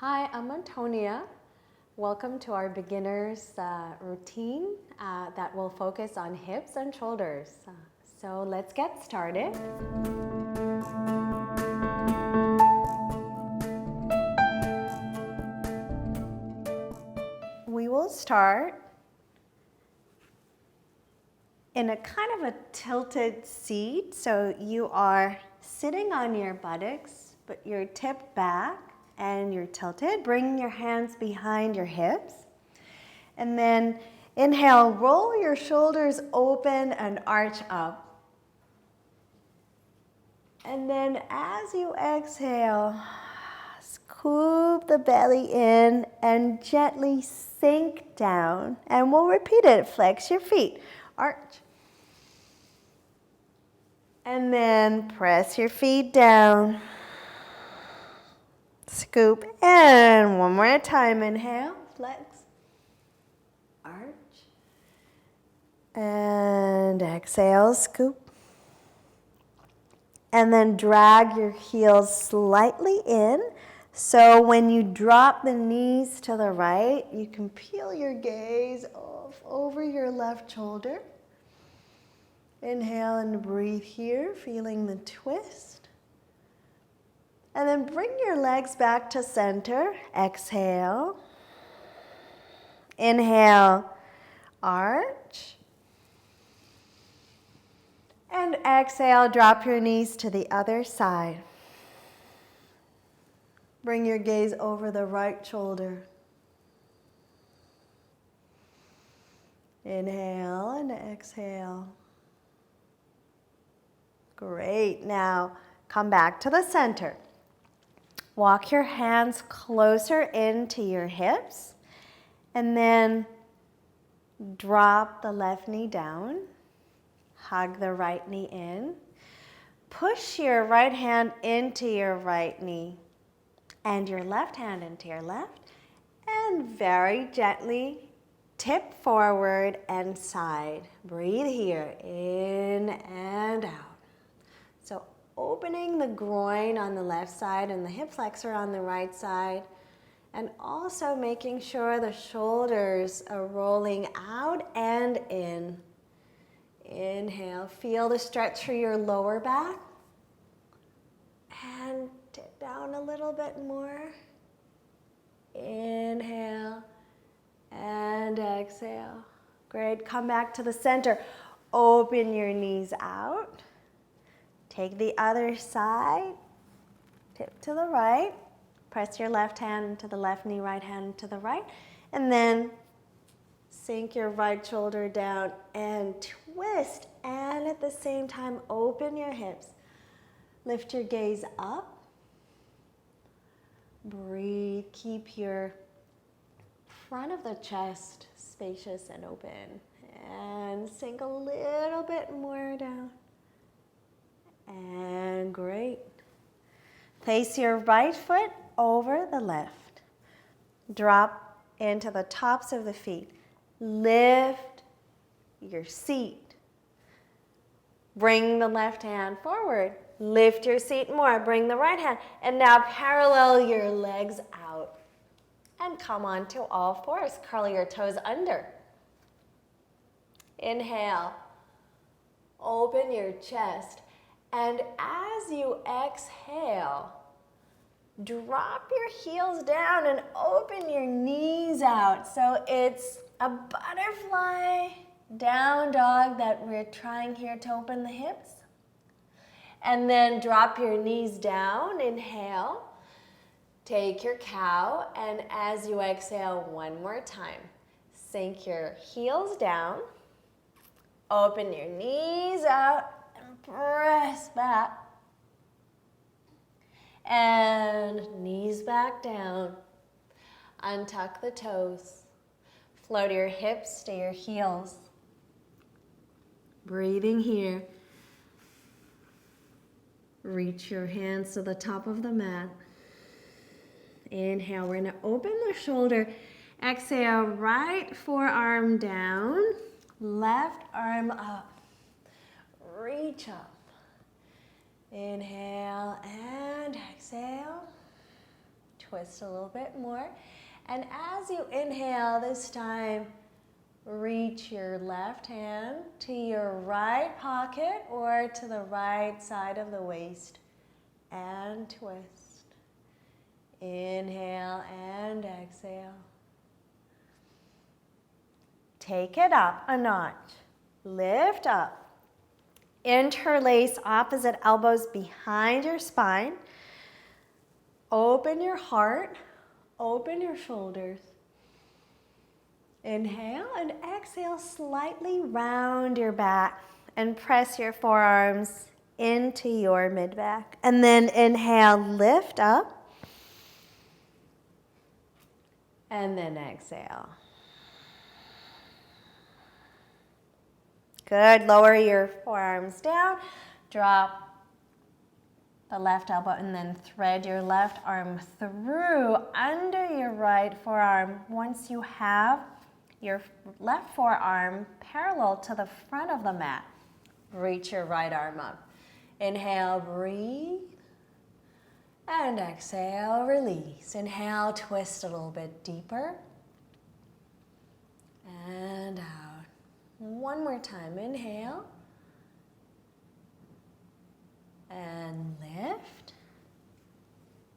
Hi, I'm Antonia. Welcome to our beginner's routine that will focus on hips and shoulders. So let's get started. We will start in a kind of a tilted seat. So you are sitting on your buttocks, but you're tipped back and you're tilted. Bring your hands behind your hips. And then inhale, roll your shoulders open and arch up. And then as you exhale, scoop the belly in and gently sink down. And we'll repeat it. Flex your feet. Arch. And then press your feet down. Scoop. And one more time. Inhale. Flex. Arch. And exhale. Scoop. And then drag your heels slightly in. So when you drop the knees to the right, you can peel your gaze off over your left shoulder. Inhale and breathe here, feeling the twist. And then bring your legs back to center. Exhale. Inhale, arch. And exhale, drop your knees to the other side. Bring your gaze over the right shoulder. Inhale and exhale. Great. Now come back to the center. Walk your hands closer into your hips and then drop the left knee down. Hug the right knee in. Push your right hand into your right knee and your left hand into your left. And very gently tip forward and side. Breathe here, in and out. So opening the groin on the left side and the hip flexor on the right side. And also making sure the shoulders are rolling out and in. Inhale, feel the stretch through your lower back. And tip down a little bit more. Inhale and exhale. Great, come back to the center. Open your knees out. Take the other side. Tip to the right. Press your left hand into the left knee, right hand to the right. And then sink your right shoulder down and twist. And at the same time, open your hips. Lift your gaze up. Breathe. Keep your front of the chest spacious and open. And sink a little bit more down. And great. Place your right foot over the left. Drop into the tops of the feet. Lift your seat. Bring the left hand forward. Lift your seat more. Bring the right hand. And now parallel your legs out. And come onto all fours. Curl your toes under. Inhale. Open your chest. And as you exhale, drop your heels down and open your knees out. So it's a butterfly down dog that we're trying here to open the hips. And then drop your knees down. Inhale. Take your cow. And as you exhale, one more time. Sink your heels down. Open your knees out. Press back. And knees back down. Untuck the toes. Float your hips to your heels. Breathing here. Reach your hands to the top of the mat. Inhale, we're going to open the shoulder. Exhale, right forearm down. Left arm up. Reach up. Inhale and exhale. twist a little bit more. And as you inhale this time, reach your left hand to your right pocket or to the right side of the waist and twist. Inhale and exhale. Take it up a notch. Lift up. Interlace opposite elbows behind your spine. Open your heart. Open your shoulders. Inhale and exhale, slightly round your back and press your forearms into your mid-back. And then inhale, lift up. And then exhale. Good. Lower your forearms down. Drop the left elbow and then thread your left arm through under your right forearm. Once you have your left forearm parallel to the front of the mat, reach your right arm up. Inhale, breathe. And exhale, release. Inhale, twist a little bit deeper. And out. One more time, inhale. And lift.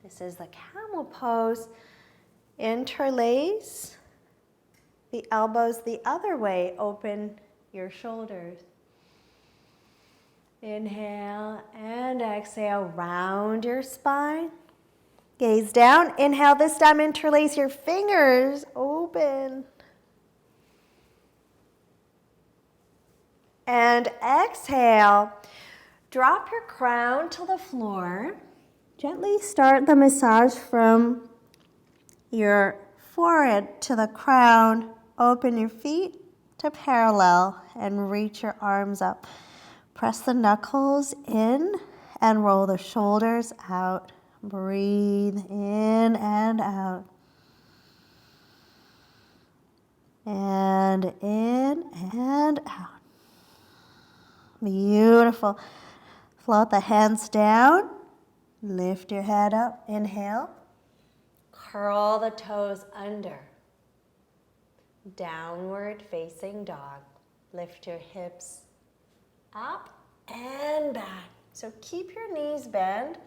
This is the camel pose. Interlace the elbows the other way. Open your shoulders. Inhale and exhale, round your spine. Gaze down. Inhale, this time interlace your fingers. Open. And exhale. Drop your crown to the floor. Gently start the massage from your forehead to the crown. Open your feet to parallel and reach your arms up. Press the knuckles in and roll the shoulders out. Breathe in and out. And in and out. Beautiful. Float the hands down. Lift your head up. Inhale. Curl the toes under. Downward facing dog. Lift your hips up and back. So keep your knees bent.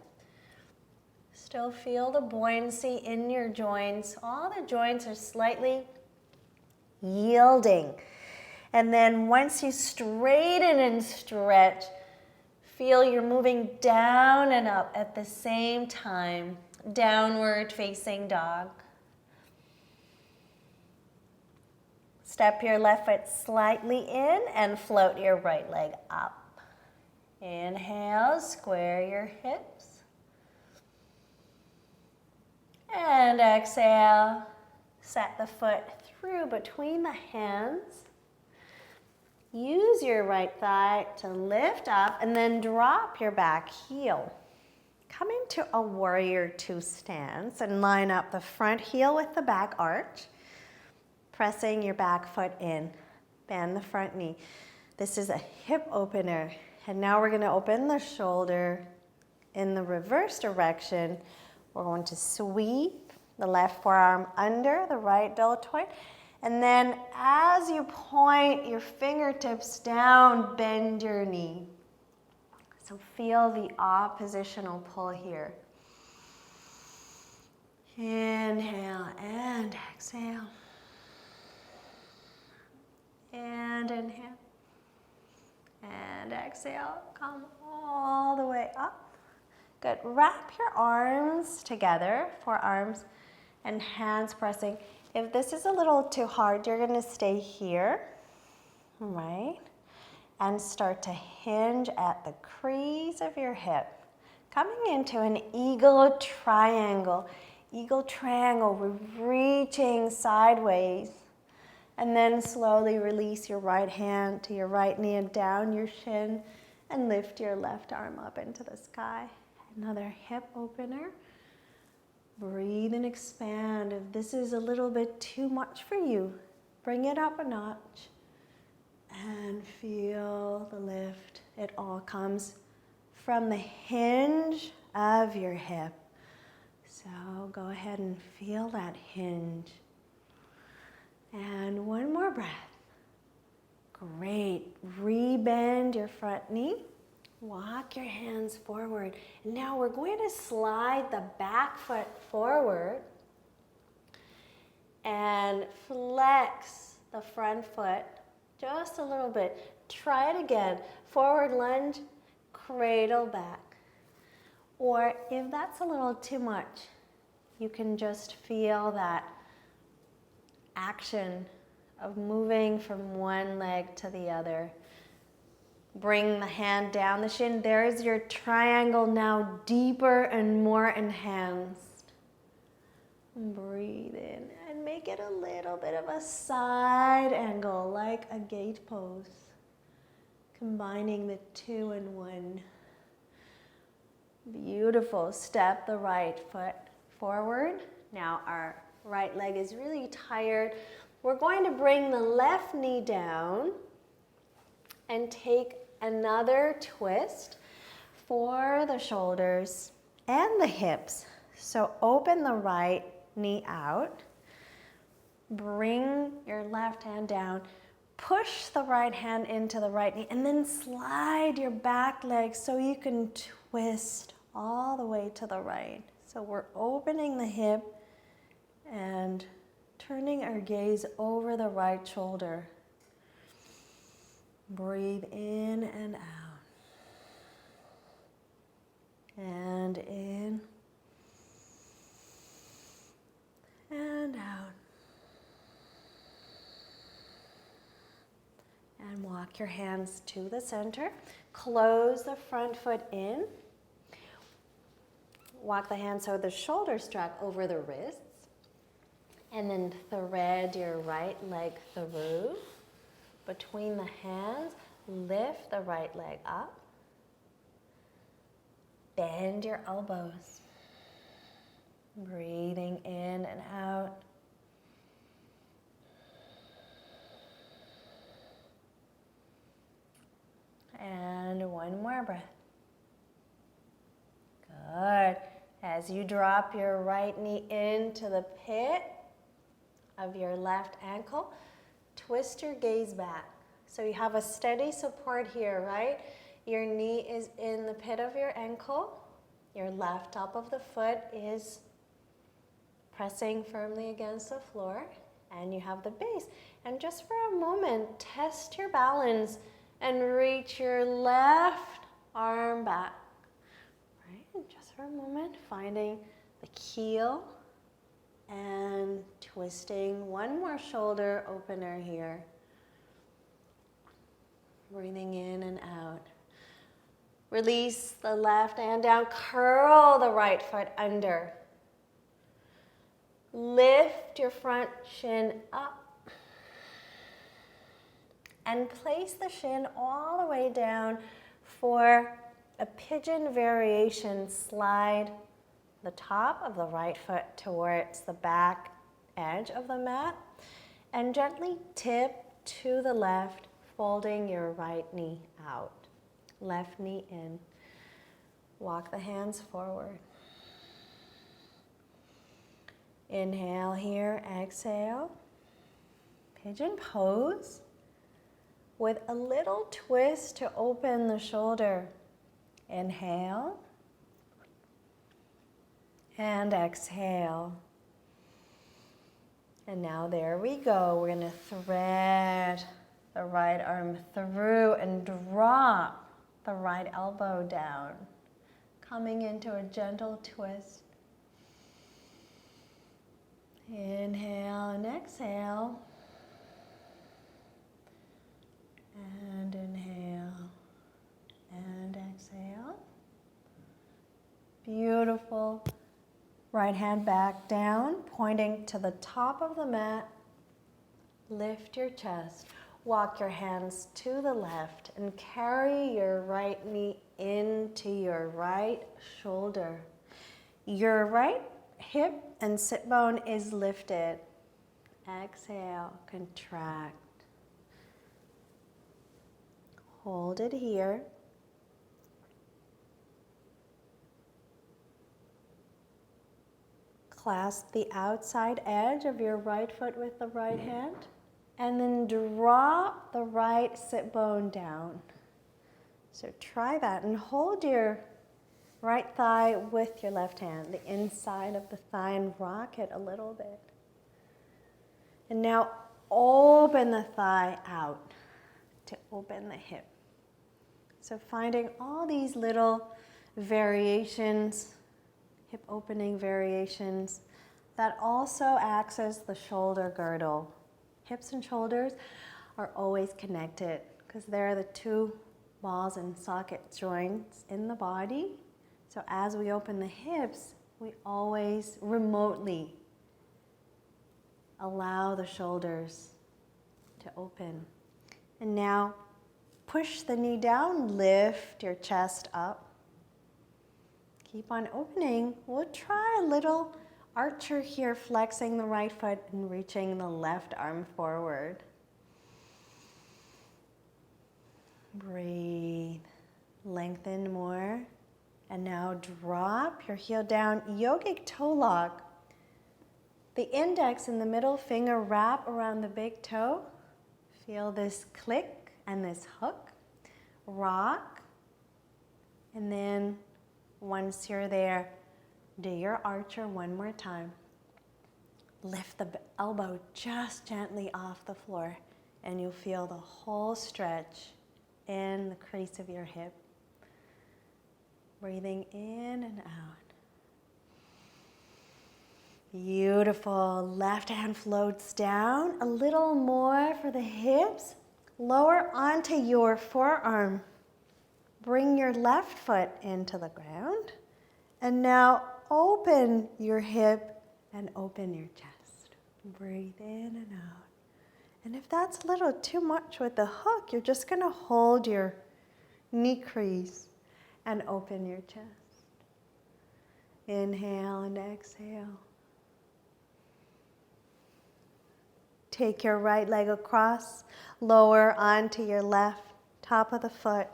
Still feel the buoyancy in your joints. All the joints are slightly yielding. And then once you straighten and stretch, feel you're moving down and up at the same time. Downward facing dog. Step your left foot slightly in and float your right leg up. Inhale, square your hips. And exhale, set the foot through between the hands. Use your right thigh to lift up and then drop your back heel. Come into a warrior two stance and line up the front heel with the back arch, pressing your back foot in. Bend the front knee. This is a hip opener. And now we're going to open the shoulder in the reverse direction. We're going to sweep the left forearm under the right deltoid. And then as you point your fingertips down, bend your knee. So feel the oppositional pull here. Inhale and exhale. And inhale. And exhale. Come all the way up. Good. Wrap your arms together, forearms and hands pressing. If this is a little too hard, you're going to stay here, all right? And start to hinge at the crease of your hip. Coming into an eagle triangle. Eagle triangle, we're reaching sideways. And then slowly release your right hand to your right knee and down your shin and lift your left arm up into the sky. Another hip opener. Breathe and expand. If this is a little bit too much for you, bring it up a notch and feel the lift. It all comes from the hinge of your hip. So go ahead and feel that hinge. And one more breath. Great. Rebend your front knee. Walk your hands forward. And now we're going to slide the back foot forward and flex the front foot just a little bit. Try it again. Forward lunge, cradle back. Or if that's a little too much, you can just feel that action of moving from one leg to the other. Bring the hand down the shin. There's your triangle now deeper and more enhanced. Breathe in and make it a little bit of a side angle like a gate pose. Combining the two in one. Beautiful. Step the right foot forward. Now our right leg is really tired. We're going to bring the left knee down and take another twist for the shoulders and the hips. So open the right knee out. Bring your left hand down. Push the right hand into the right knee and then slide your back leg so you can twist all the way to the right. So we're opening the hip and turning our gaze over the right shoulder. Breathe in and out. And in. And out. And walk your hands to the center. Close the front foot in. Walk the hands so the shoulders strap over the wrists. And then thread your right leg through. Between the hands, lift the right leg up. Bend your elbows. Breathing in and out. And one more breath. Good. As you drop your right knee into the pit of your left ankle, twist your gaze back. So you have a steady support here, right? Your knee is in the pit of your ankle. Your left top of the foot is pressing firmly against the floor. And you have the base. And just for a moment, test your balance and reach your left arm back. Right? And just for a moment, finding the keel and twisting. One more shoulder opener here. Breathing in and out. Release the left hand down. Curl the right foot under. Lift your front shin up. And place the shin all the way down for a pigeon variation. Slide the top of the right foot towards the back edge of the mat and gently tip to the left, folding your right knee out. Left knee in. Walk the hands forward. Inhale here, exhale. Pigeon pose with a little twist to open the shoulder. Inhale. And exhale. And now there we go. We're going to thread the right arm through and drop the right elbow down, coming into a gentle twist. Inhale and exhale. And inhale and exhale. Beautiful. Right hand back down, pointing to the top of the mat. Lift your chest. Walk your hands to the left and carry your right knee into your right shoulder. Your right hip and sit bone is lifted. Exhale, contract. Hold it here. clasp the outside edge of your right foot with the right hand, and then drop the right sit bone down. So try that and hold your right thigh with your left hand, the inside of the thigh, and rock it a little bit. And now open the thigh out to open the hip. So finding all these little variations, hip opening variations, that also acts as the shoulder girdle. Hips and shoulders are always connected because they're the two balls and socket joints in the body. So as we open the hips, we always remotely allow the shoulders to open. And now push the knee down, lift your chest up. Keep on opening. We'll try a little archer here, flexing the right foot and reaching the left arm forward. Breathe. Lengthen more. And now drop your heel down, yogic toe lock. The index and the middle finger wrap around the big toe. Feel this click and this hook. Rock. And then once you're there, do your archer one more time. Lift the elbow just gently off the floor, and you'll feel the whole stretch in the crease of your hip. Breathing in and out. Beautiful. Left hand floats down. A little more for the hips. Lower onto your forearm. Bring your left foot into the ground. And now open your hip and open your chest. Breathe in and out. And if that's a little too much with the hook, you're just going to hold your knee crease and open your chest. Inhale and exhale. Take your right leg across, lower onto your left, top of the foot.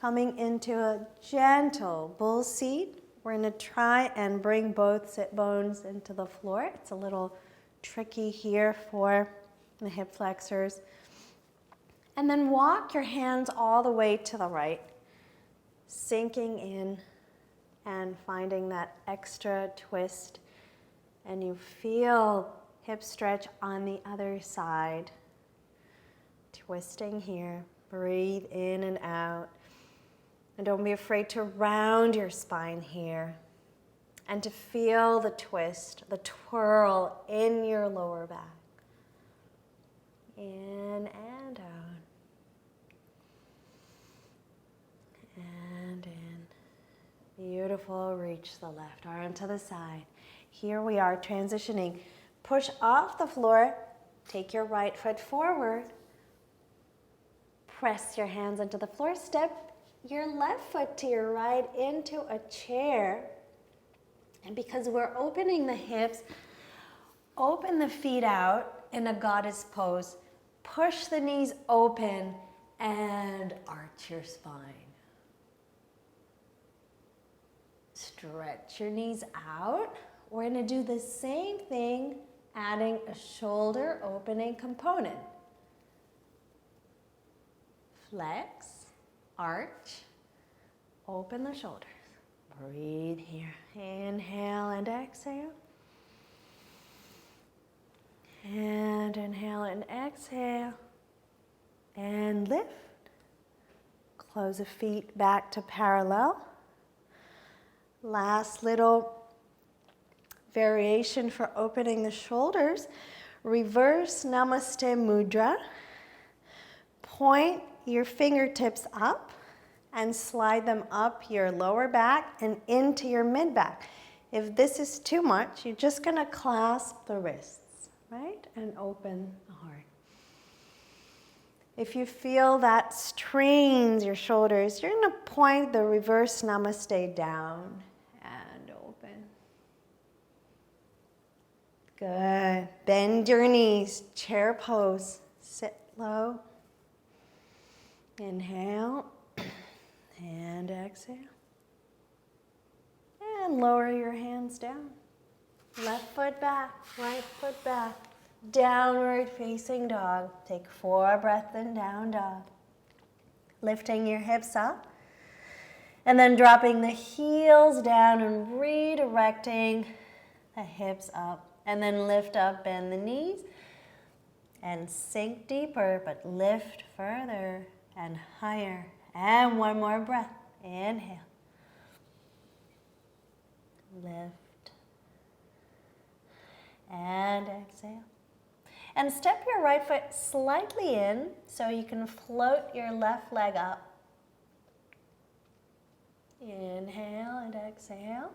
Coming into a gentle bull seat. We're going to try and bring both sit bones into the floor. It's a little tricky here for the hip flexors. And then walk your hands all the way to the right, sinking in and finding that extra twist. And you feel hip stretch on the other side. Twisting here. Breathe in and out. And don't be afraid to round your spine here and to feel the twist, the twirl in your lower back. In and out. And in. Beautiful. Reach the left arm to the side. Here we are transitioning. Push off the floor. Take your right foot forward. Press your hands into the floor. Step your left foot to your right into a chair. And because we're opening the hips, open the feet out in a goddess pose. Push the knees open and arch your spine. Stretch your knees out. We're going to do the same thing, adding a shoulder opening component. Flex. Arch, open the shoulders. Breathe here. Inhale and exhale. And inhale and exhale. And lift. Close the feet back to parallel. Last little variation for opening the shoulders. Reverse Namaste Mudra. Point your fingertips up and slide them up your lower back and into your mid back. If this is too much, you're just going to clasp the wrists, right? And open the heart. If you feel that strains your shoulders, you're going to point the reverse namaste down and open. Good. Bend your knees, chair pose. Sit low. Inhale and exhale. And lower your hands down. Left foot back, right foot back. Downward facing dog. Take 4 breaths in down dog. Lifting your hips up. And then dropping the heels down and redirecting the hips up. And then lift up, bend the knees. And sink deeper, but lift further and higher. And one more breath. Inhale. Lift. And exhale. And step your right foot slightly in so you can float your left leg up. Inhale and exhale.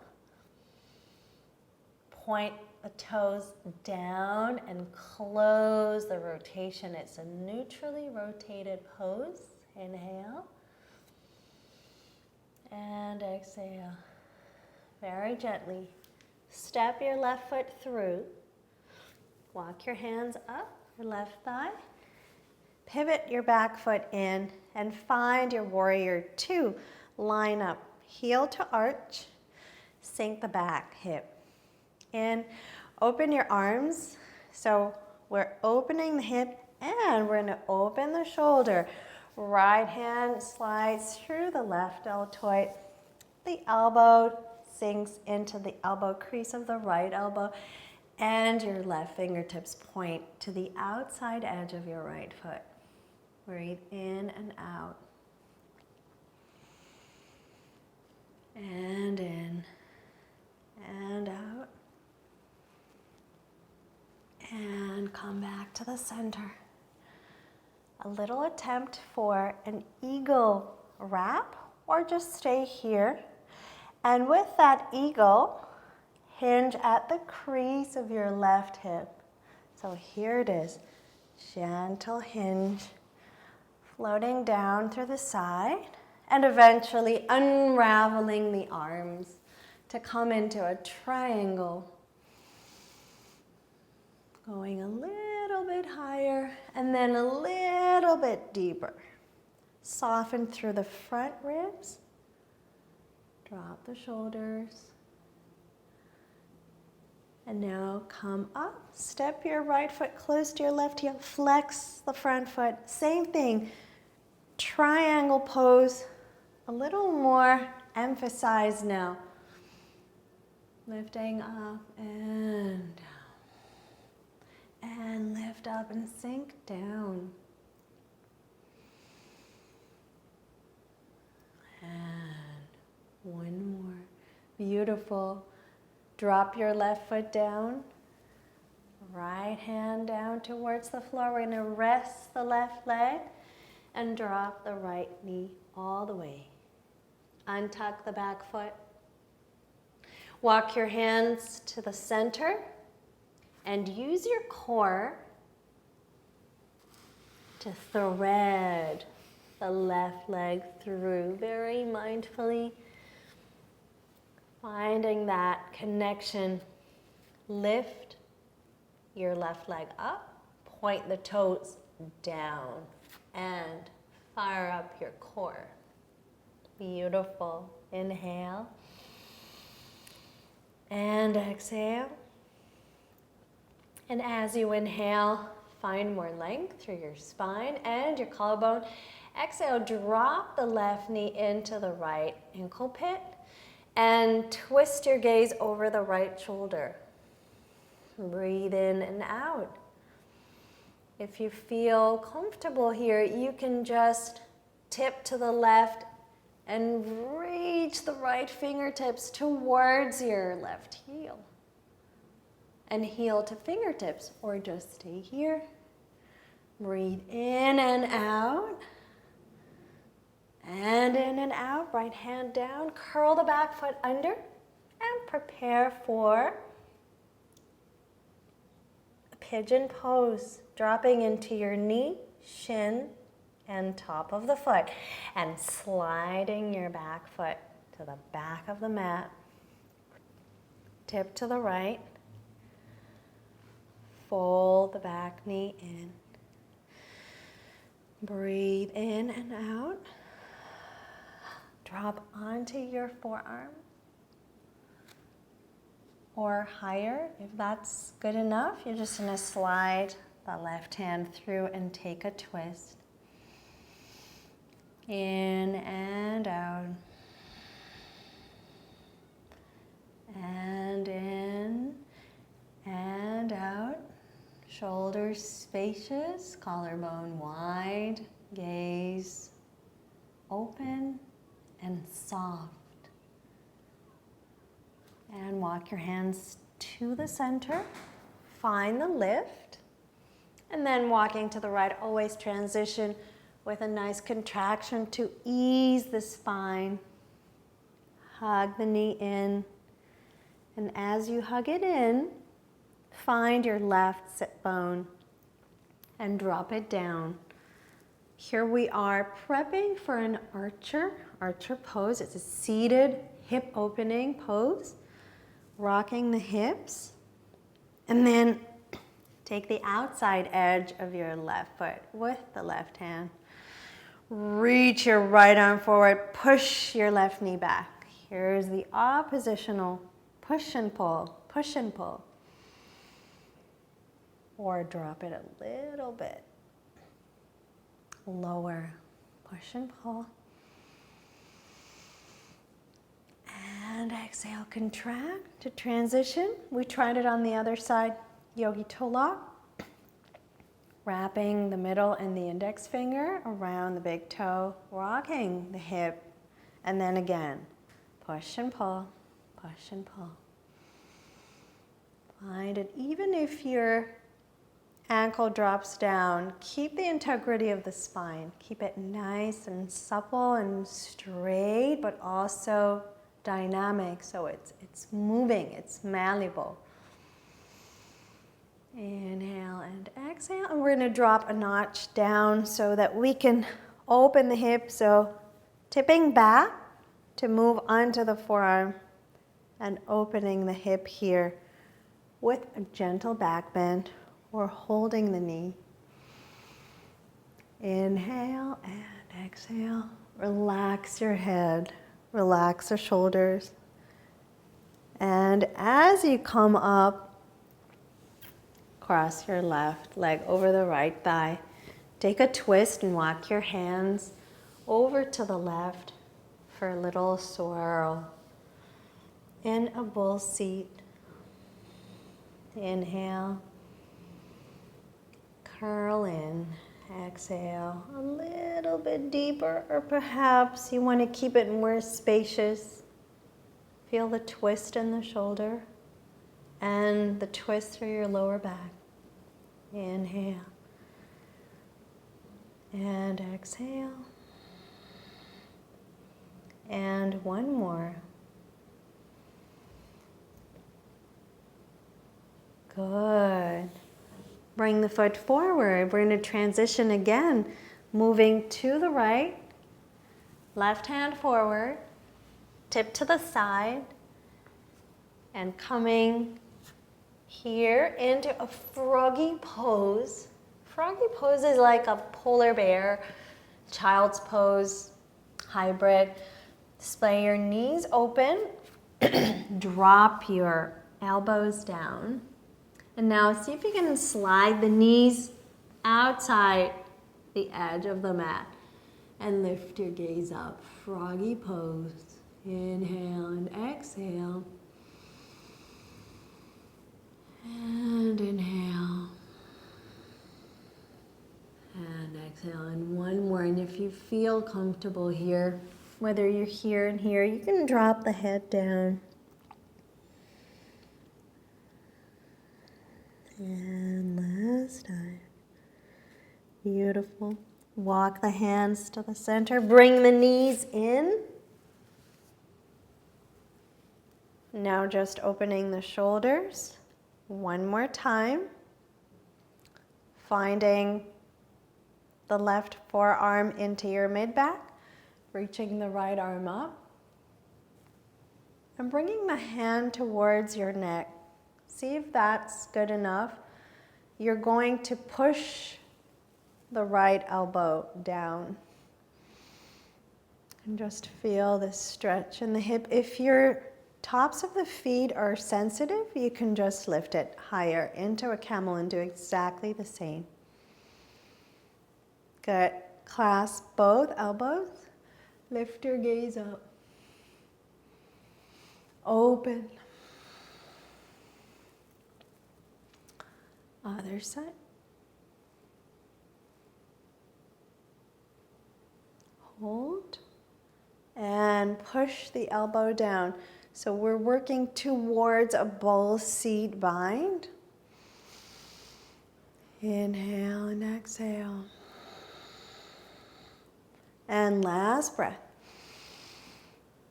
Point the toes down and close the rotation. It's a neutrally rotated pose. Inhale. And exhale. Very gently. Step your left foot through. Walk your hands up your left thigh. Pivot your back foot in and find your warrior 2. Line up, heel to arch. Sink the back hip in. Open your arms. So we're opening the hip and we're going to open the shoulder. Right hand slides through the left deltoid. The elbow sinks into the elbow crease of the right elbow. And your left fingertips point to the outside edge of your right foot. Breathe in and out. And in. And out. And come back to the center. A little attempt for an eagle wrap, or just stay here. And with that eagle, hinge at the crease of your left hip. So here it is. Gentle hinge, floating down through the side, and eventually unraveling the arms to come into a triangle. Going a little bit higher, and then a little bit deeper. Soften through the front ribs. Drop the shoulders. And now come up, step your right foot close to your left heel, flex the front foot. Same thing, triangle pose, a little more emphasized now. Lifting up and down. And lift up and sink down. And one more. Beautiful. Drop your left foot down, right hand down towards the floor. We're going to rest the left leg and drop the right knee all the way. Untuck the back foot. Walk your hands to the center and use your core to thread the left leg through very mindfully. Finding that connection. Lift your left leg up, point the toes down, and fire up your core. Beautiful. Inhale. And exhale. And as you inhale, find more length through your spine and your collarbone. Exhale, drop the left knee into the right ankle pit. And twist your gaze over the right shoulder. Breathe in and out. If you feel comfortable here, you can just tip to the left and reach the right fingertips towards your left heel. And heel to fingertips, or just stay here. Breathe in and out. And in and out, right hand down, curl the back foot under, and prepare for a pigeon pose, dropping into your knee, shin, and top of the foot, and sliding your back foot to the back of the mat. Tip to the right, fold the back knee in. Breathe in and out. Drop onto your forearm. or higher. If that's good enough, you're just going to slide the left hand through and take a twist. In and out. And in and out. Shoulders spacious, collarbone wide, gaze open and soft. And walk your hands to the center. Find the lift. And then walking to the right, always transition with a nice contraction to ease the spine. Hug the knee in. And as you hug it in, find your left sit bone and drop it down. Here we are prepping for an archer pose. It's a seated hip opening pose. Rocking the hips. And then take the outside edge of your left foot with the left hand. Reach your right arm forward. Push your left knee back. Here's the oppositional push and pull, push and pull. Or drop it a little bit lower. Push and pull. And exhale, contract to transition. We tried it on the other side. Yogi toe lock. Wrapping the middle and the index finger around the big toe. Rocking the hip. And then again, push and pull, push and pull. Find it. Even if your ankle drops down, keep the integrity of the spine. Keep it nice and supple and straight, but also dynamic, so it's moving, it's malleable. Inhale and exhale, and we're going to drop a notch down so that we can open the hip, so tipping back to move onto the forearm and opening the hip here with a gentle back bend or holding the knee. Inhale and exhale. Relax your head. Relax the shoulders. And as you come up, cross your left leg over the right thigh. Take a twist and walk your hands over to the left for a little swirl. In a bull seat. Inhale. Curl in. Exhale a little bit deeper, or perhaps you want to keep it more spacious. Feel the twist in the shoulder and the twist through your lower back. Inhale and exhale. And one more. Good. Bring the foot forward. We're going to transition again, moving to the right, left hand forward, tip to the side, and coming here into a froggy pose. Froggy pose is like a polar bear, child's pose, hybrid. Display your knees open, drop your elbows down. And now see if you can slide the knees outside the edge of the mat and lift your gaze up. Froggy pose. Inhale and exhale. And inhale. And exhale. And one more. And if you feel comfortable here, whether you're here and here, you can drop the head down. And last time. Beautiful. Walk the hands to the center. Bring the knees in. Now just opening the shoulders. One more time. Finding the left forearm into your mid-back. Reaching the right arm up. And bringing the hand towards your neck. See if that's good enough. You're going to push the right elbow down. And just feel this stretch in the hip. If you're tops of the feet are sensitive, you can just lift it higher into a camel and do exactly the same. Good. Clasp both elbows. Lift your gaze up. Open. Other side. Hold. And push the elbow down. So we're working towards a bull seat bind. Inhale and exhale. And last breath.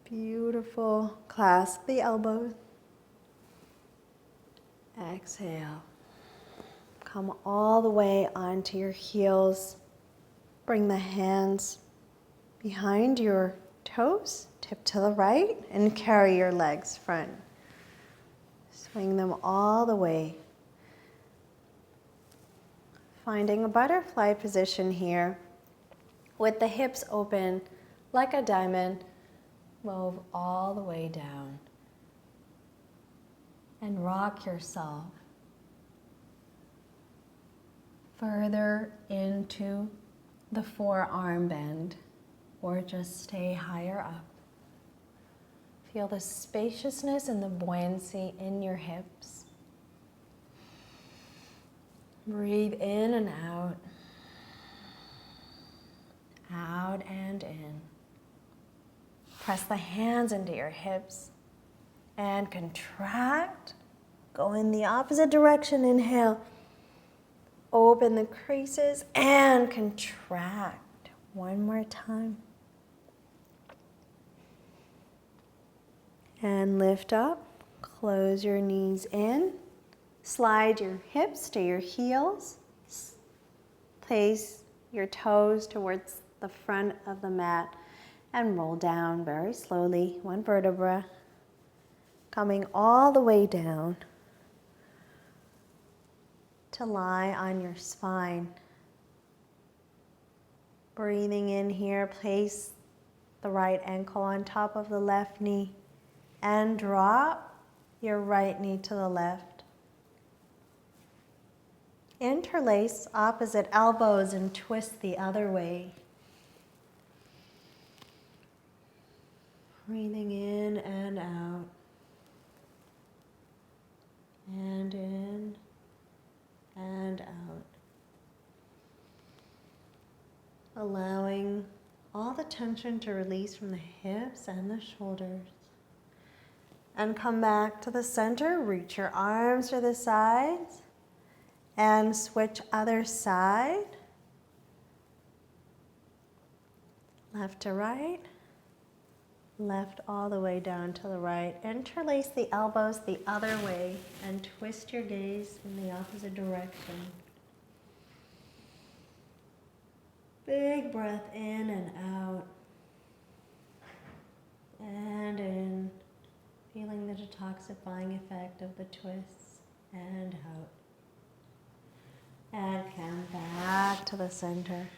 Beautiful. Clasp the elbows. Exhale. Come all the way onto your heels. Bring the hands behind your toes. Tip to the right and carry your legs front. Swing them all the way. Finding a butterfly position here. With the hips open like a diamond, move all the way down. And rock yourself further into the forearm bend, or just stay higher up. Feel the spaciousness and the buoyancy in your hips. Breathe in and out. Out and in. Press the hands into your hips and contract. Go in the opposite direction. Inhale. Open the creases and contract. One more time. And lift up. Close your knees in. Slide your hips to your heels. Place your toes towards the front of the mat and roll down very slowly, one vertebra, coming all the way down to lie on your spine. Breathing in here, place the right ankle on top of the left knee and drop your right knee to the left. Interlace opposite elbows and twist the other way. Breathing in and out. And in and out. Allowing all the tension to release from the hips and the shoulders. And come back to the center. Reach your arms to the sides. And switch other side. Left to right. Left all the way down to the right. Interlace the elbows the other way and twist your gaze in the opposite direction. Big breath in and out. And in. Feeling the detoxifying effect of the twists and out. And come back to the center.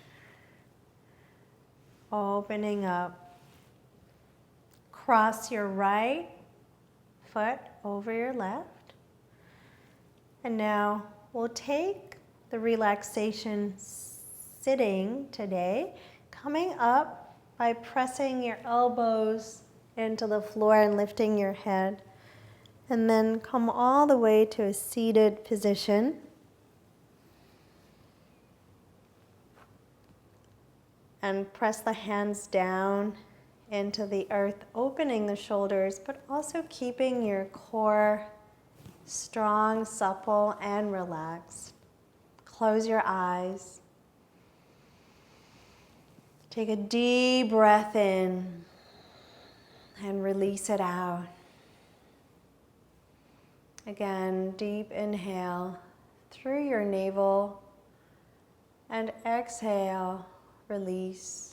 Opening up. Cross your right foot over your left. And now we'll take the relaxation sitting today, coming up by pressing your elbows into the floor and lifting your head. And then come all the way to a seated position. And press the hands down into the earth, opening the shoulders, but also keeping your core strong, supple, and relaxed. Close your eyes. Take a deep breath in and release it out. Again, deep inhale through your navel and exhale, release.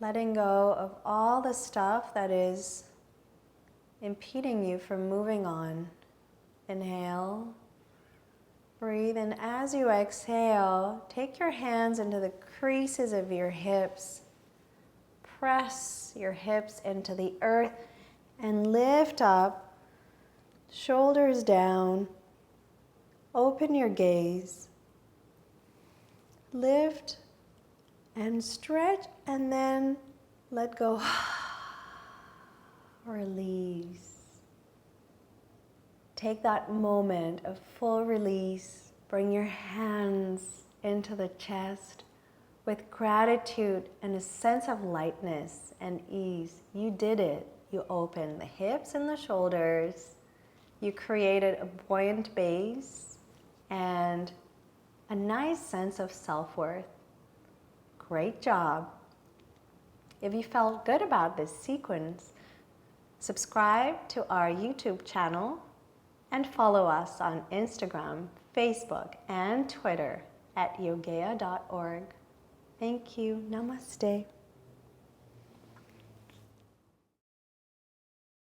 Letting go of all the stuff that is impeding you from moving on. Inhale, breathe, and as you exhale, take your hands into the creases of your hips. Press your hips into the earth and lift up, shoulders down, open your gaze, lift and stretch, and then let go. Release. Take that moment of full release. Bring your hands into the chest with gratitude and a sense of lightness and ease. You did it. You opened the hips and the shoulders. You created a buoyant base and a nice sense of self-worth. Great job. If you felt good about this sequence, subscribe to our YouTube channel and follow us on Instagram, Facebook, and Twitter at yogea.org. Thank you. Namaste.